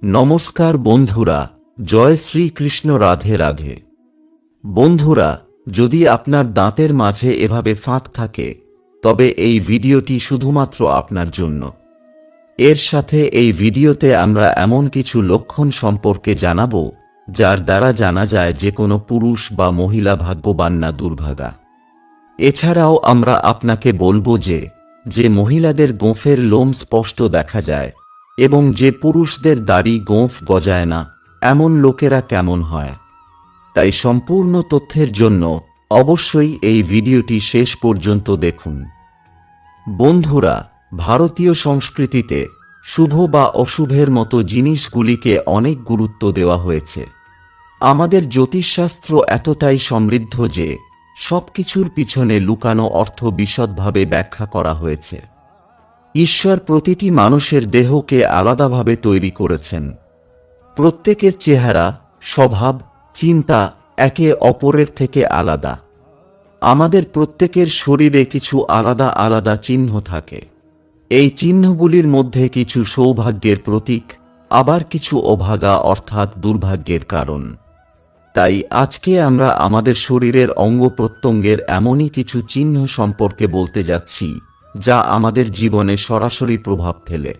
নমস্কার বন্ধুরা, জয় শ্রীকৃষ্ণ। রাধে রাধে। বন্ধুরা, যদি আপনার দাঁতের মাঝে এভাবে ফাঁক থাকে তবে এই ভিডিওটি শুধুমাত্র আপনার জন্য। এর সাথে এই ভিডিওতে আমরা এমন কিছু লক্ষণ সম্পর্কে জানাবো যার দ্বারা জানা যায় যে কোনো পুরুষ বা মহিলা ভাগ্যবান না দুর্ভাগা। এছাড়াও আমরা আপনাকে বলবো যে মহিলাদের গোঁফের লোম স্পষ্ট দেখা যায় এবং যে পুরুষদের দাড়ি গোঁফ গজায় না এমন লোকেরা কেমন হয়। তাই সম্পূর্ণ তথ্যের জন্য অবশ্যই এই ভিডিওটি শেষ পর্যন্ত দেখুন। বন্ধুরা, ভারতীয় সংস্কৃতিতে শুভ বা অশুভের মতো জিনিসগুলিকে অনেক গুরুত্ব দেওয়া হয়েছে। আমাদের জ্যোতিষশাস্ত্র এতটাই সমৃদ্ধ যে সবকিছুর পিছনে লুকানো অর্থ বিশদভাবে ব্যাখ্যা করা হয়েছে। ঈশ্বর প্রতিটি মানুষের দেহকে আলাদাভাবে তৈরি করেছেন। প্রত্যেকের চেহারা, স্বভাব, চিন্তা একে অপরের থেকে আলাদা। আমাদের প্রত্যেকের শরীরে কিছু আলাদা আলাদা চিহ্ন থাকে। এই চিহ্নগুলির মধ্যে কিছু সৌভাগ্যের প্রতীক, আবার কিছু অভাগা অর্থাৎ দুর্ভাগ্যের কারণ। তাই আজকে আমরা আমাদের শরীরের অঙ্গ প্রত্যঙ্গের এমনই কিছু চিহ্ন সম্পর্কে বলতে যাচ্ছি যা আমাদের জীবনে সরাসরি প্রভাব ফেলে।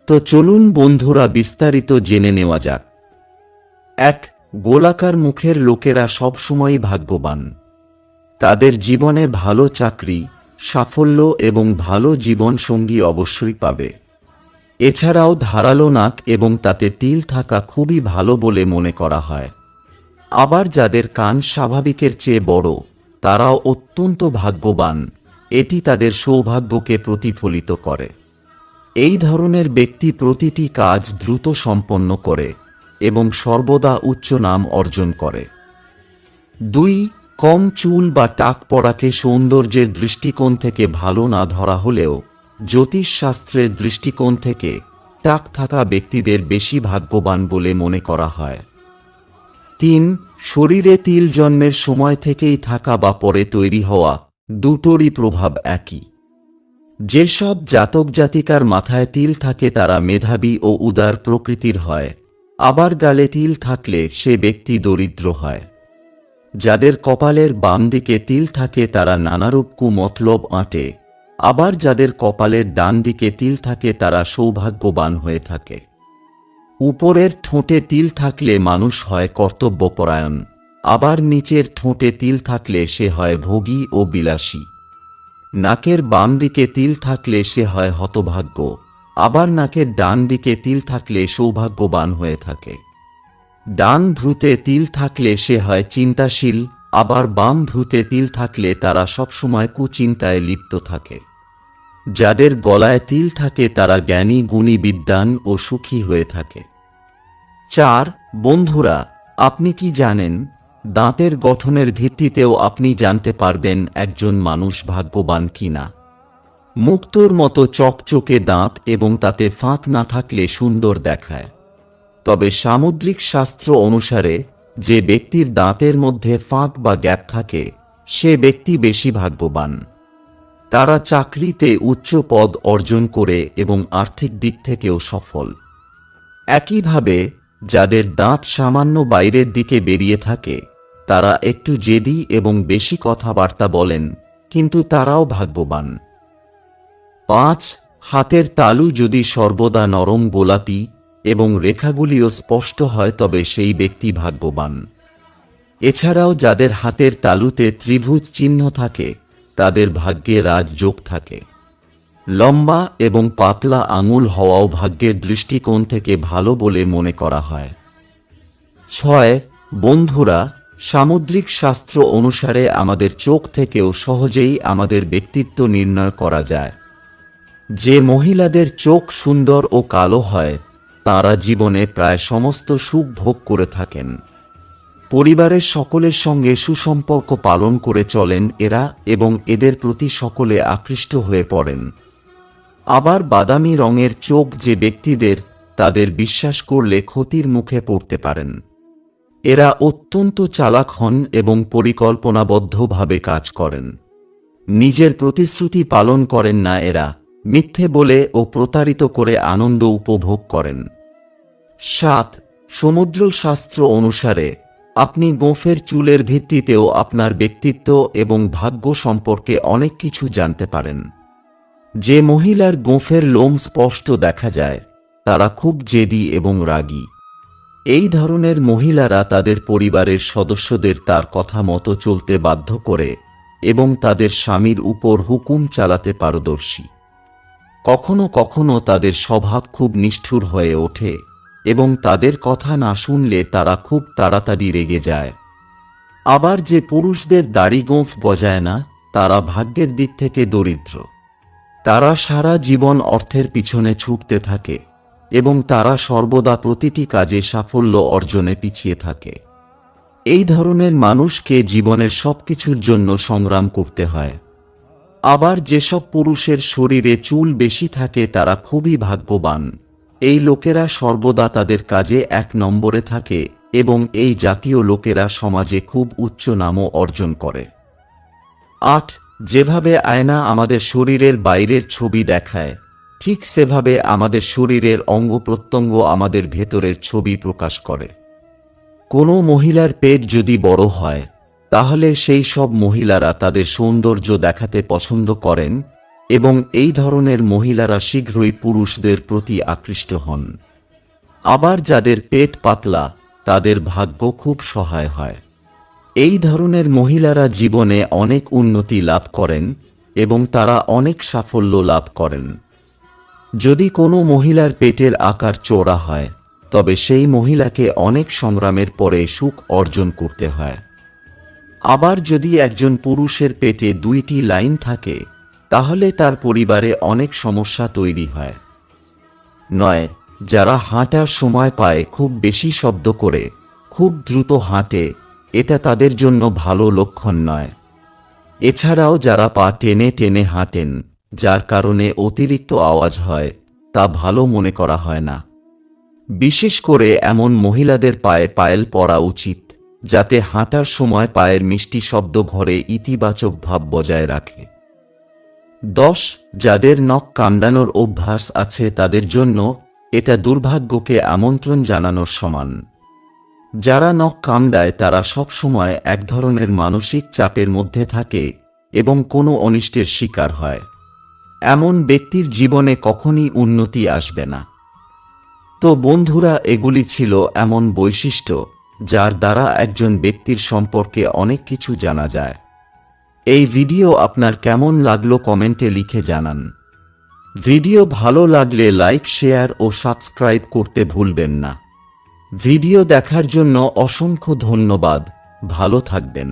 তো চলুন বন্ধুরা, বিস্তারিত জেনে নেওয়া যাক। ১. গোলাকার মুখের লোকেরা সবসময়ই ভাগ্যবান। তাদের জীবনে ভালো চাকরি, সাফল্য এবং ভালো জীবন সঙ্গী অবশ্যই পাবে। এছাড়াও ধারালো নাক এবং তাতে তিল থাকা খুবই ভালো বলে মনে করা হয়। আবার যাদের কান স্বাভাবিকের চেয়ে বড় তারাও অত্যন্ত ভাগ্যবান। এটি তাদের সৌভাগ্যকে প্রতিফলিত করে। এই ধরনের ব্যক্তি প্রতিটি কাজ দ্রুত সম্পন্ন করে এবং সর্বদা উচ্চ নাম অর্জন করে। ২. কম চুল বা টাক পড়াকে সৌন্দর্যের দৃষ্টিকোণ থেকে ভালো না ধরা হলেও জ্যোতিষশাস্ত্রের দৃষ্টিকোণ থেকে টাক থাকা ব্যক্তিদের বেশি ভাগ্যবান বলে মনে করা হয়। ৩. শরীরে তিল জন্মের সময় থেকেই থাকা বা পরে তৈরি হওয়া দুটোরই প্রভাব একই। যেসব জাতক জাতিকার মাথায় তিল থাকে তারা মেধাবী ও উদার প্রকৃতির হয়। আবার গালে তিল থাকলে সে ব্যক্তি দরিদ্র হয়। যাদের কপালের বাম দিকে তিল থাকে তারা নানারূপ কুমতলব আঁটে। আবার যাদের কপালের ডান দিকে তিল থাকে তারা সৌভাগ্যবান হয়ে থাকে। উপরের ঠোঁটে তিল থাকলে মানুষ হয় কর্তব্যপরায়ণ। আবার নিচের ঠোঁটে তিল থাকলে সে হয় ভোগী ও বিলাসী। নাকের বাম দিকে তিল থাকলে সে হয় হতভাগ্য। আবার নাকের ডান দিকে তিল থাকলে সৌভাগ্যবান হয়ে থাকে। ডান ভ্রুতে তিল থাকলে সে হয় চিন্তাশীল। আবার বাম ভ্রুতে তিল থাকলে তারা সবসময় কুচিন্তায় লিপ্ত থাকে। যাদের গলায় তিল থাকে তারা জ্ঞানী, গুণী, বিদ্বান ও সুখী হয়ে থাকে। ৪. বন্ধুরা, আপনি কি জানেন দাঁতের গঠনের ভিত্তিতেও আপনি জানতে পারবেন একজন মানুষ ভাগ্যবান কিনা? মুক্তোর মতো চকচকে দাঁত এবং তাতে ফাঁক না থাকলে সুন্দর দেখায়। তবে সামুদ্রিক শাস্ত্র অনুসারে যে ব্যক্তির দাঁতের মধ্যে ফাঁক বা গ্যাপ থাকে সে ব্যক্তি বেশি ভাগ্যবান। তারা চাকরিতে উচ্চ পদ অর্জন করে এবং আর্থিক দিক থেকেও সফল। একইভাবে যাদের দাঁত সামান্য বাইরের দিকে বেরিয়ে থাকে তারা একটু জেদি এবং বেশি কথাবার্তা বলেন, কিন্তু তারাও ভাগ্যবান। ৫. হাতের তালু যদি সর্বদা নরম, গোলাপি এবং রেখাগুলিও স্পষ্ট হয় তবে সেই ব্যক্তি ভাগ্যবান। এছাড়াও যাদের হাতের তালুতে ত্রিভুজ চিহ্ন থাকে তাদের ভাগ্যে রাজযোগ থাকে। লম্বা এবং পাতলা আঙুল হওয়াও ভাগ্যের দৃষ্টিকোণ থেকে ভালো বলে মনে করা হয়। ৬. বন্ধুরা, সামুদ্রিক শাস্ত্র অনুসারে আমাদের চোখ থেকেও সহজেই আমাদের ব্যক্তিত্ব নির্ণয় করা যায়। যে মহিলাদের চোখ সুন্দর ও কালো হয় তাঁরা জীবনে প্রায় সমস্ত সুখ ভোগ করে থাকেন। পরিবারের সকলের সঙ্গে সুসম্পর্ক পালন করে চলেন এরা এবং এদের প্রতি সকলে আকৃষ্ট হয়ে পড়েন। আবার বাদামি রঙের চোখ যে ব্যক্তিদের, তাদের বিশ্বাস করলে ক্ষতির মুখে পড়তে পারেন। এরা অত্যন্ত চালাক হন এবং পরিকল্পনাবদ্ধভাবে কাজ করেন। নিজের প্রতিশ্রুতি পালন করেন না এরা, মিথ্যে বলে ও প্রতারিত করে আনন্দ উপভোগ করেন। 7. সমুদ্রশাস্ত্র অনুসারে আপনি গোঁফের চুলের ভিত্তিতেও আপনার ব্যক্তিত্ব এবং ভাগ্য সম্পর্কে অনেক কিছু জানতে পারেন। যে মহিলার গোঁফের লোম স্পষ্ট দেখা যায় তারা খুব জেদি এবং রাগী। এই ধরনের মহিলারা তাদের পরিবারের সদস্যদের তার কথা মতো চলতে বাধ্য করে এবং তাদের স্বামীর উপর হুকুম চালাতে পারদর্শী। কখনো কখনো তাদের স্বভাব খুব নিষ্ঠুর হয়ে ওঠে এবং তাদের কথা না শুনলে তারা খুব তাড়াতাড়ি রেগে যায়। আবার যে পুরুষদের দাড়ি গোঁফ গজায় না তারা ভাগ্যের দিক থেকে দরিদ্র। তারা সারা জীবন অর্থের পিছনে ছুটতে থাকে এবং তারা সর্বদা প্রতিটি কাজে সাফল্য অর্জনে পিছিয়ে থাকে। এই ধরনের মানুষকে জীবনের সবকিছুর জন্য সংগ্রাম করতে হয়। আবার যেসব পুরুষের শরীরে চুল বেশি থাকে তারা খুবই ভাগ্যবান। এই লোকেরা সর্বদা তাদের কাজে 1 নম্বরে থাকে এবং এই জাতীয় লোকেরা সমাজে খুব উচ্চ নামও অর্জন করে। 8. যেভাবে আয়না আমাদের শরীরের বাইরের ছবি দেখায় ঠিক সেভাবে আমাদের শরীরের অঙ্গ প্রত্যঙ্গ আমাদের ভেতরের ছবি প্রকাশ করে। কোনো মহিলার পেট যদি বড় হয় তাহলে সেই সব মহিলারা তাদের সৌন্দর্য দেখাতে পছন্দ করেন এবং এই ধরনের মহিলারা শীঘ্রই পুরুষদের প্রতি আকৃষ্ট হন। আবার যাদের পেট পাতলা তাদের ভাগ্য খুব সহায় হয়। এই ধরনের মহিলারা জীবনে অনেক উন্নতি লাভ করেন এবং তারা অনেক সাফল্য লাভ করেন। যদি কোনো মহিলার পেটের আকার চওড়া হয় তবে সেই মহিলাকে অনেক সংগ্রামের পরে সুখ অর্জন করতে হয়। আবার যদি একজন পুরুষের পেটে 2টি লাইন থাকে তাহলে তার পরিবারে অনেক সমস্যা তৈরি হয়। 9. যারা হাঁটার সময় পায়ে খুব বেশি শব্দ করে খুব দ্রুত হাঁটে এটা তাদের জন্য ভালো লক্ষণ নয়। এছাড়াও যারা পা টেনে টেনে হাঁটেন যার কারণে অতিরিক্ত আওয়াজ হয় তা ভালো মনে করা হয় না। বিশেষ করে এমন মহিলাদের পায়ে পায়েল পরা উচিত যাতে হাঁটার সময় পায়ের মিষ্টি শব্দ ঘরে ইতিবাচক ভাব বজায় রাখে। 10. যাদের নখ কামড়ানোর অভ্যাস আছে তাদের জন্য এটা দুর্ভাগ্যকে আমন্ত্রণ জানানোর সমান। যারা নখ কামড়ায় তারা সবসময় এক ধরনের মানসিক চাপের মধ্যে থাকে এবং কোনো অনিষ্টের শিকার হয়। এমন ব্যক্তির জীবনে কখনই উন্নতি আসবে না। তো বন্ধুরা, এগুলি ছিল এমন বৈশিষ্ট্য যার দ্বারা একজন ব্যক্তির সম্পর্কে অনেক কিছু জানা যায়। এই ভিডিও আপনার কেমন লাগলো কমেন্টে লিখে জানান। ভিডিও ভালো লাগলে লাইক, শেয়ার ও সাবস্ক্রাইব করতে ভুলবেন না। ভিডিও দেখার জন্য অসংখ্য ধন্যবাদ। ভালো থাকবেন।